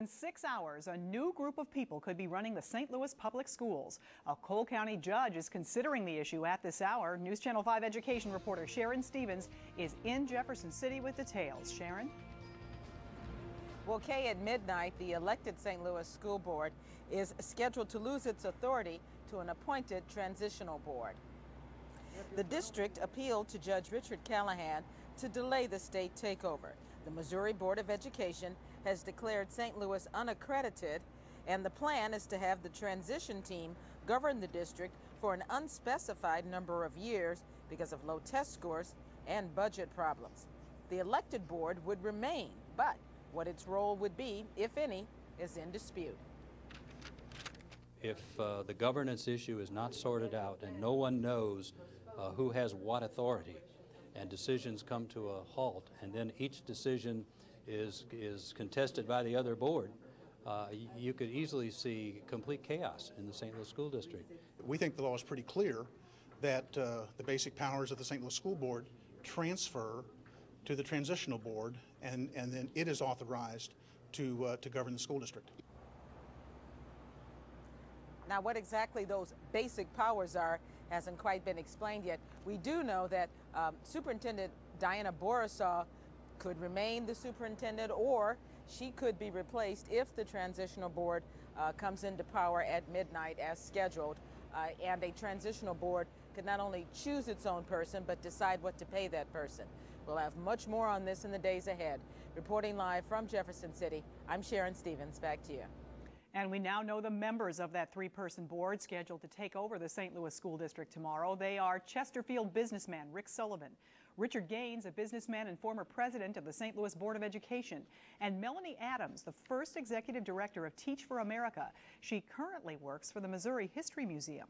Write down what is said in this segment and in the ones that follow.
In 6 hours, a new group of people could be running the St. Louis Public Schools. A Cole County judge is considering the issue at this hour. News Channel 5 education reporter Sharon Stevens is in Jefferson City with details. Sharon? Well, Kay, at midnight, the elected St. Louis School Board is scheduled to lose its authority to an appointed transitional board. The district appealed to Judge Richard Callahan to delay the state takeover. The Missouri Board of Education has declared St. Louis unaccredited, and the plan is to have the transition team govern the district for an unspecified number of years because of low test scores and budget problems. The elected board would remain, but what its role would be, if any, is in dispute. If the governance issue is not sorted out and no one knows who has what authority, and decisions come to a halt, and then each decision is contested by the other board, you could easily see complete chaos in the St. Louis School District. We think the law is pretty clear that the basic powers of the St. Louis School Board transfer to the transitional board, and then it is authorized to govern the school district. Now, what exactly those basic powers are hasn't quite been explained yet. We do know that Superintendent Diana Borisaw could remain the superintendent, or she could be replaced if the transitional board comes into power at midnight as scheduled. And a transitional board could not only choose its own person, but decide what to pay that person. We'll have much more on this in the days ahead. Reporting live from Jefferson City, I'm Sharon Stevens. Back to you. And we now know the members of that three-person board scheduled to take over the St. Louis School District tomorrow. They are Chesterfield businessman Rick Sullivan, Richard Gaines, a businessman and former president of the St. Louis Board of Education, and Melanie Adams, the first executive director of Teach for America. She currently works for the Missouri History Museum.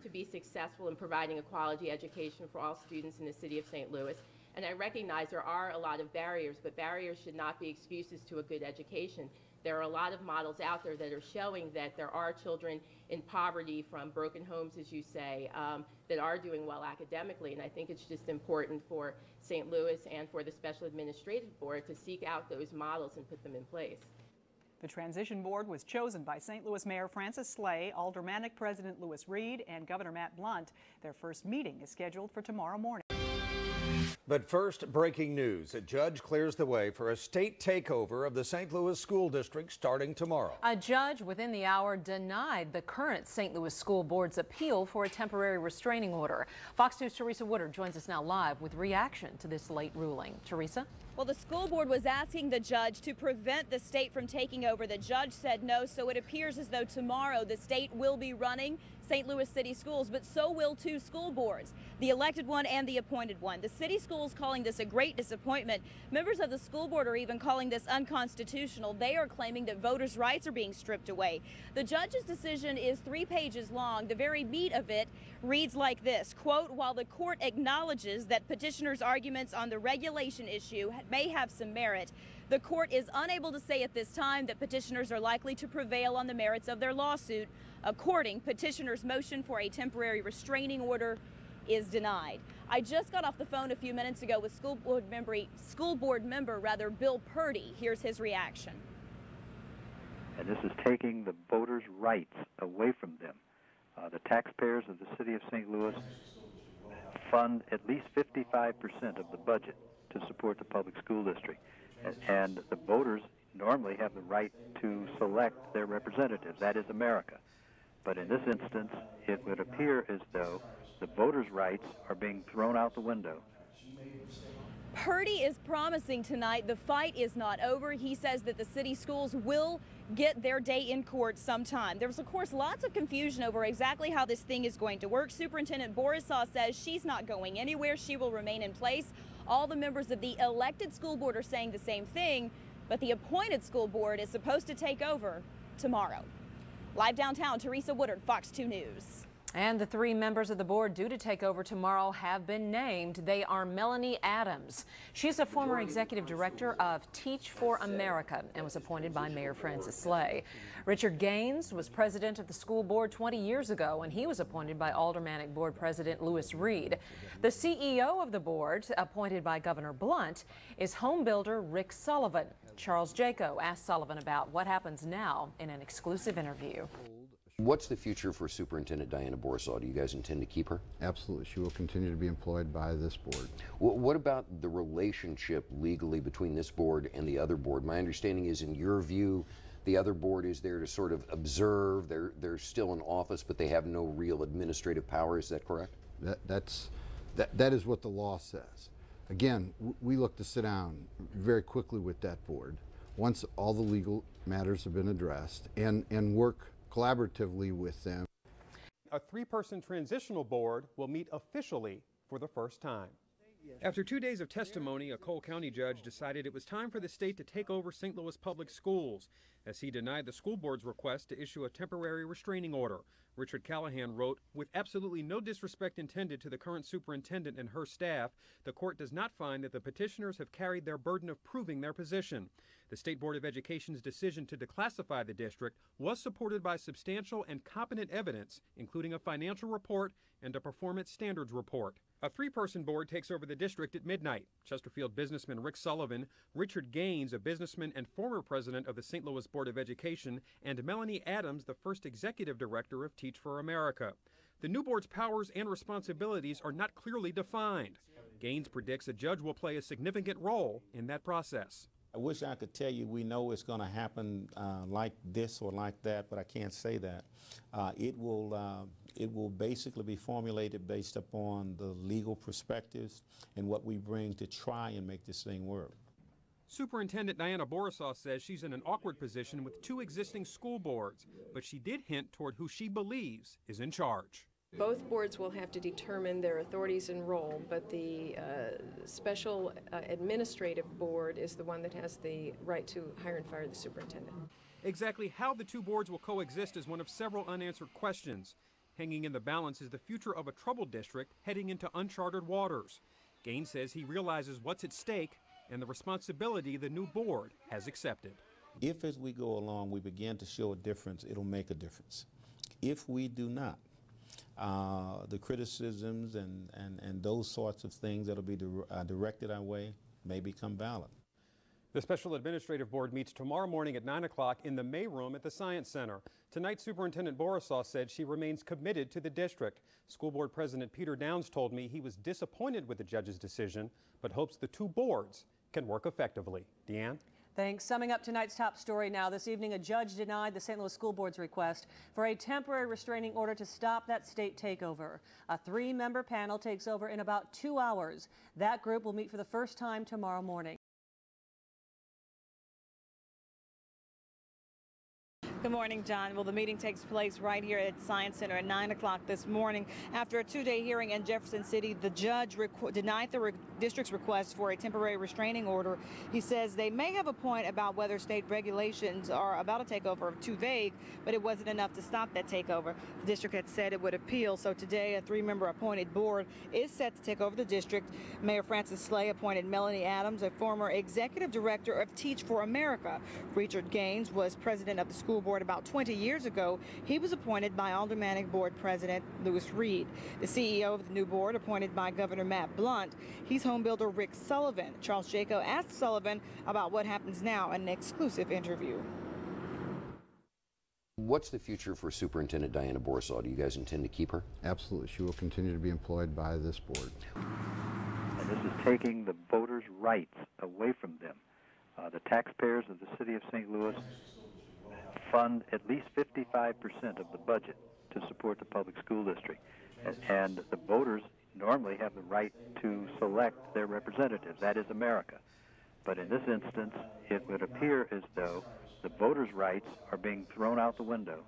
To be successful in providing a quality education for all students in the city of St. Louis. And I recognize there are a lot of barriers, but barriers should not be excuses to a good education. There are a lot of models out there that are showing that there are children in poverty from broken homes, as you say, that are doing well academically. And I think it's just important for St. Louis and for the Special Administrative Board to seek out those models and put them in place. The transition board was chosen by St. Louis Mayor Francis Slay, Aldermanic President Louis Reed, and Governor Matt Blunt. Their first meeting is scheduled for tomorrow morning. But first, breaking news. A judge clears the way for a state takeover of the St. Louis School District starting tomorrow. A judge within the hour denied the current St. Louis School Board's appeal for a temporary restraining order. Fox News' Teresa Woodard joins us now live with reaction to this late ruling. Teresa? Well, the school board was asking the judge to prevent the state from taking over. The judge said no, so it appears as though tomorrow the state will be running St. Louis City Schools, but so will two school boards, the elected one and the appointed one. The city schools calling this a great disappointment. Members of the school board are even calling this unconstitutional. They are claiming that voters' rights are being stripped away. The judge's decision is 3 pages long. The very meat of it reads like this, quote, while the court acknowledges that petitioners' arguments on the regulation issue may have some merit, the court is unable to say at this time that petitioners are likely to prevail on the merits of their lawsuit. According, petitioners' motion for a temporary restraining order is denied. I just got off the phone a few minutes ago with school board member Bill Purdy. Here's his reaction. And this is taking the voters' rights away from them. The taxpayers of the city of St. Louis fund at least 55% of the budget to support the public school district. And the voters normally have the right to select their representatives. That is America. But in this instance, it would appear as though the voters' rights are being thrown out the window. Purdy is promising tonight the fight is not over. He says that the city schools will get their day in court sometime. There's, of course, lots of confusion over exactly how this thing is going to work. Superintendent Borisaw says she's not going anywhere. She will remain in place. All the members of the elected school board are saying the same thing, but the appointed school board is supposed to take over tomorrow. Live downtown, Teresa Woodard, Fox 2 News. And the 3 members of the board due to take over tomorrow have been named. They are Melanie Adams. She's a former executive director of Teach for America and was appointed by Mayor Francis Slay. Richard Gaines was president of the school board 20 years ago, and he was appointed by Aldermanic Board President Lewis Reed. The CEO of the board, appointed by Governor Blunt, is home builder Rick Sullivan. Charles Jaco asked Sullivan about what happens now in an exclusive interview. What's the future for Superintendent Diana Borisaw? Do you guys intend to keep her? Absolutely. She will continue to be employed by this board. What about the relationship legally between this board and the other board? My understanding is, in your view, the other board is there to sort of observe. They're still in office, but they have no real administrative power. Is that correct? That is what the law says. Again, we look to sit down very quickly with that board once all the legal matters have been addressed and work collaboratively with them. A 3-person transitional board will meet officially for the first time. After 2 days of testimony, a Cole County judge decided it was time for the state to take over St. Louis Public Schools, as he denied the school board's request to issue a temporary restraining order. Richard Callahan wrote, "With absolutely no disrespect intended to the current superintendent and her staff, the court does not find that the petitioners have carried their burden of proving their position. The State Board of Education's decision to declassify the district was supported by substantial and competent evidence, including a financial report and a performance standards report." A 3-person board takes over the district at midnight. Chesterfield businessman Rick Sullivan, Richard Gaines, a businessman and former president of the St. Louis Board of Education, and Melanie Adams, the first executive director of Teach for America. The new board's powers and responsibilities are not clearly defined. Gaines predicts a judge will play a significant role in that process. I wish I could tell you we know it's going to happen like this or like that, but I can't say that. It will basically be formulated based upon the legal perspectives and what we bring to try and make this thing work. Superintendent Diana Borisaw says she's in an awkward position with 2 existing school boards, but she did hint toward who she believes is in charge. Both boards will have to determine their authorities and role, but the special administrative board is the one that has the right to hire and fire the superintendent. Exactly how the 2 boards will coexist is one of several unanswered questions. Hanging in the balance is the future of a troubled district heading into uncharted waters. Gaines says he realizes what's at stake and the responsibility the new board has accepted. If as we go along we begin to show a difference, it'll make a difference. If we do not, the criticisms and those sorts of things that will be directed our way may become valid. The Special Administrative Board meets tomorrow morning at 9 o'clock in the May Room at the Science Center. Tonight, Superintendent Borisaw said she remains committed to the district. School Board President Peter Downs told me he was disappointed with the judge's decision, but hopes the 2 boards can work effectively. Deanne? Thanks. Summing up tonight's top story now. This evening, a judge denied the St. Louis School Board's request for a temporary restraining order to stop that state takeover. A 3-member panel takes over in about 2 hours. That group will meet for the first time tomorrow morning. Good morning, John. Well, the meeting takes place right here at Science Center at 9 o'clock this morning. After a 2-day hearing in Jefferson City, the judge denied the district's request for a temporary restraining order. He says they may have a point about whether state regulations are about a takeover too vague, but it wasn't enough to stop that takeover. The district had said it would appeal, so today a 3-member appointed board is set to take over the district. Mayor Francis Slay appointed Melanie Adams, a former executive director of Teach for America. Richard Gaines was president of the school board about 20 years ago. He was appointed by Aldermanic Board President Lewis Reed. The CEO of the new board, appointed by Governor Matt Blunt, he's home builder Rick Sullivan. Charles Jaco asked Sullivan about what happens now in an exclusive interview. What's the future for Superintendent Diana Borisaw? Do you guys intend to keep her? Absolutely. She will continue to be employed by this board. And this is taking the voters' rights away from them. The taxpayers of the city of St. Louis fund at least 55% of the budget to support the public school district. And the voters normally have the right to select their representatives. That is America. But in this instance, it would appear as though the voters' rights are being thrown out the window.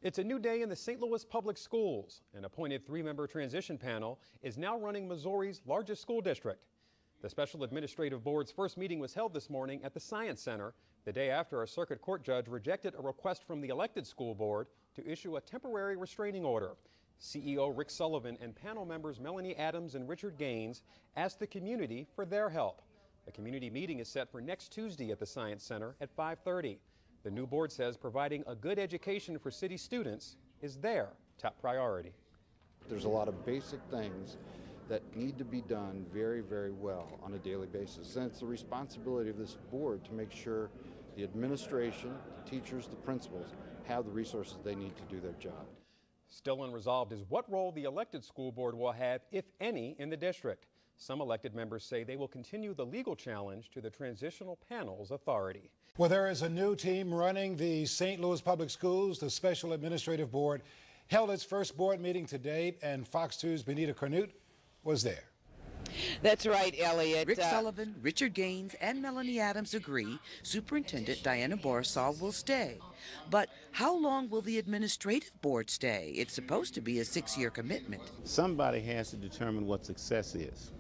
It's a new day in the St. Louis Public Schools. An appointed 3-member transition panel is now running Missouri's largest school district. The Special Administrative Board's first meeting was held this morning at the Science Center, the day after a circuit court judge rejected a request from the elected school board to issue a temporary restraining order. CEO Rick Sullivan and panel members Melanie Adams and Richard Gaines asked the community for their help. The community meeting is set for next Tuesday at the Science Center at 5:30. The new board says providing a good education for city students is their top priority. There's a lot of basic things that need to be done very, very well on a daily basis. And it's the responsibility of this board to make sure the administration, the teachers, the principals have the resources they need to do their job. Still unresolved is what role the elected school board will have, if any, in the district. Some elected members say they will continue the legal challenge to the transitional panel's authority. Well, there is a new team running the St. Louis Public Schools. The Special Administrative Board held its first board meeting to date, and Fox 2's Benita Cornute was there. That's right, Elliot. Rick Sullivan, Richard Gaines, and Melanie Adams agree Superintendent Diana Borisov will stay. But how long will the administrative board stay? It's supposed to be a 6-year commitment. Somebody has to determine what success is.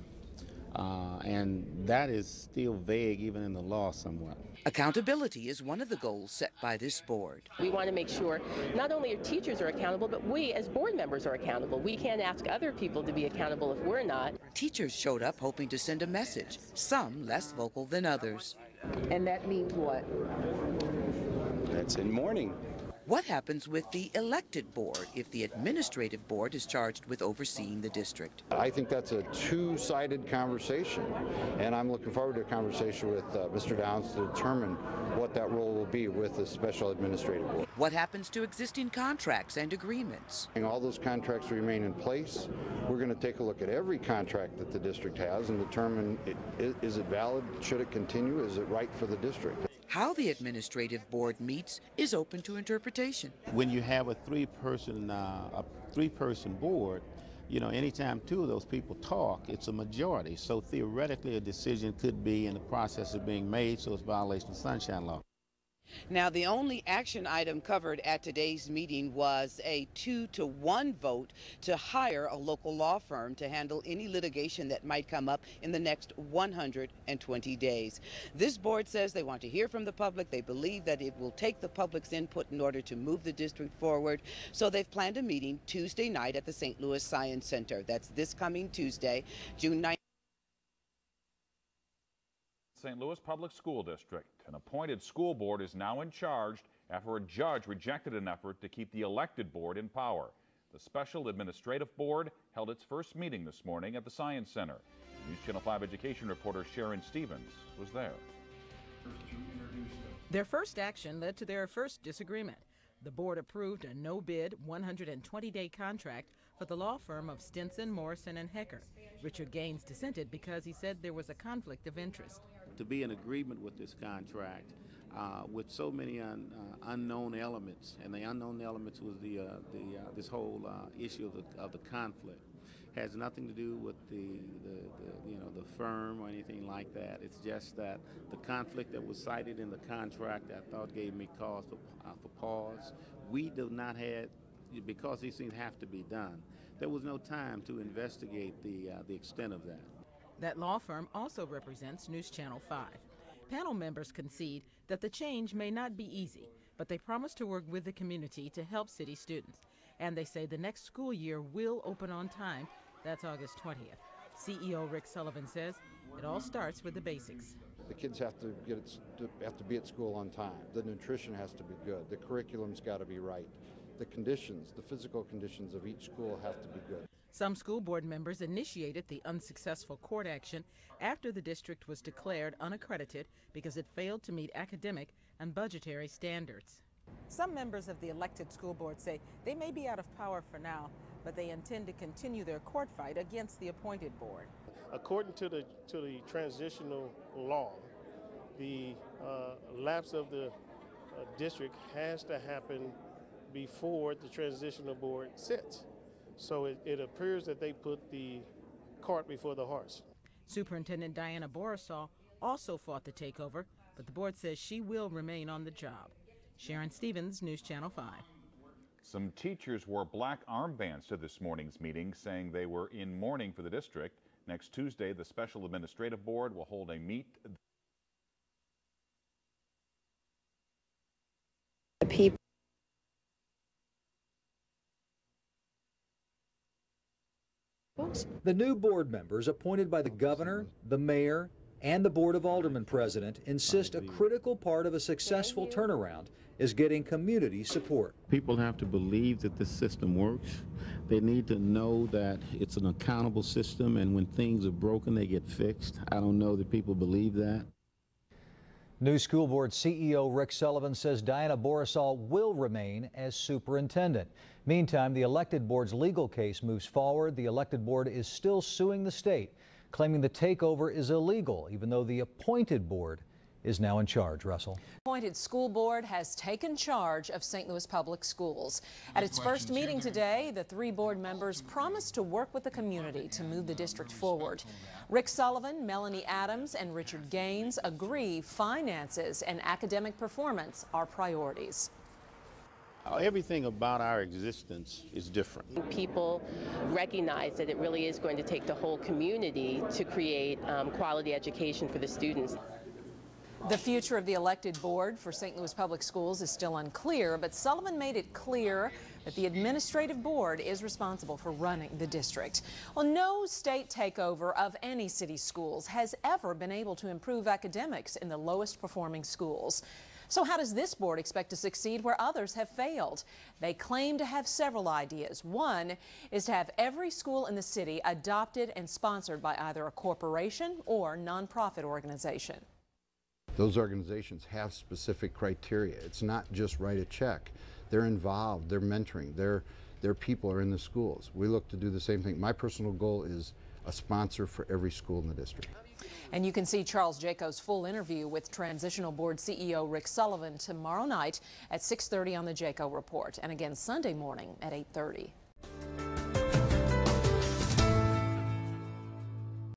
And that is still vague even in the law somewhat. Accountability is one of the goals set by this board. We want to make sure not only our teachers are accountable, but we as board members are accountable. We can't ask other people to be accountable if we're not. Teachers showed up hoping to send a message, some less vocal than others. And that means what? That's in mourning. What happens with the elected board if the administrative board is charged with overseeing the district? I think that's a two-sided conversation, and I'm looking forward to a conversation with Mr. Downs to determine what that role will be with the Special Administrative Board. What happens to existing contracts and agreements? All those contracts remain in place. We're going to take a look at every contract that the district has and determine is it valid, should it continue, is it right for the district. How the administrative board meets is open to interpretation. When you have a three-person board, you know, anytime two of those people talk, it's a majority. So theoretically, a decision could be in the process of being made, so it's violation of Sunshine Law. Now, the only action item covered at today's meeting was a 2-to-1 vote to hire a local law firm to handle any litigation that might come up in the next 120 days. This board says they want to hear from the public. They believe that it will take the public's input in order to move the district forward. So they've planned a meeting Tuesday night at the St. Louis Science Center. That's this coming Tuesday, June 9th. St. Louis Public School District. An appointed school board is now in charge after a judge rejected an effort to keep the elected board in power. The Special Administrative Board held its first meeting this morning at the Science Center. News Channel 5 education reporter Sharon Stevens was there. Their first action led to their first disagreement. The board approved a no-bid 120-day contract for the law firm of Stinson, Morrison, and Hecker. Richard Gaines dissented because he said there was a conflict of interest. To be in agreement with this contract with so many unknown elements, and the unknown elements was this whole issue of the conflict. Has nothing to do with the firm or anything like that. It's just that the conflict that was cited in the contract, I thought, gave me cause for pause. We do not have, because these things have to be done, there was no time to investigate the extent of that. That law firm also represents News Channel 5. Panel members concede that the change may not be easy, but they promise to work with the community to help city students. And they say the next school year will open on time. That's August 20th. CEO Rick Sullivan says it all starts with the basics. The kids have to be at school on time. The nutrition has to be good. The curriculum's got to be right. The conditions, the physical conditions of each school have to be good. Some school board members initiated the unsuccessful court action after the district was declared unaccredited because it failed to meet academic and budgetary standards. Some members of the elected school board say they may be out of power for now, but they intend to continue their court fight against the appointed board. According to the transitional law, the lapse of the district has to happen before the transitional board sits. So it appears that they put the cart before the horse. Superintendent Diana Borisov also fought the takeover, but the board says she will remain on the job. Sharon Stevens, News Channel 5. Some teachers wore black armbands to this morning's meeting, saying they were in mourning for the district. Next Tuesday, the Special Administrative Board will hold a meet. The new board members appointed by the governor, the mayor, and the Board of Aldermen president insist a critical part of a successful turnaround is getting community support. People have to believe that this system works. They need to know that it's an accountable system, and when things are broken, they get fixed. I don't know that people believe that. New school board CEO Rick Sullivan says Diana Borisall will remain as superintendent. Meantime, the elected board's legal case moves forward. The elected board is still suing the state, claiming the takeover is illegal, even though the appointed board is now in charge. Russell. The appointed school board has taken charge of St. Louis Public Schools. At its first meeting today, the 3 board members promised to work with the community to move the district forward. Rick Sullivan, Melanie Adams, and Richard Gaines agree finances and academic performance are priorities. Everything about our existence is different. People recognize that it really is going to take the whole community to create quality education for the students. The future of the elected board for St. Louis Public Schools is still unclear, but Sullivan made it clear that the administrative board is responsible for running the district. Well, no state takeover of any city schools has ever been able to improve academics in the lowest performing schools. So how does this board expect to succeed where others have failed? They claim to have several ideas. One is to have every school in the city adopted and sponsored by either a corporation or nonprofit organization. Those organizations have specific criteria. It's not just write a check. They're involved, they're mentoring, their people are in the schools. We look to do the same thing. My personal goal is a sponsor for every school in the district. And you can see Charles Jaco's full interview with Transitional Board CEO Rick Sullivan tomorrow night at 6:30 on the Jaco Report, and again Sunday morning at 8:30.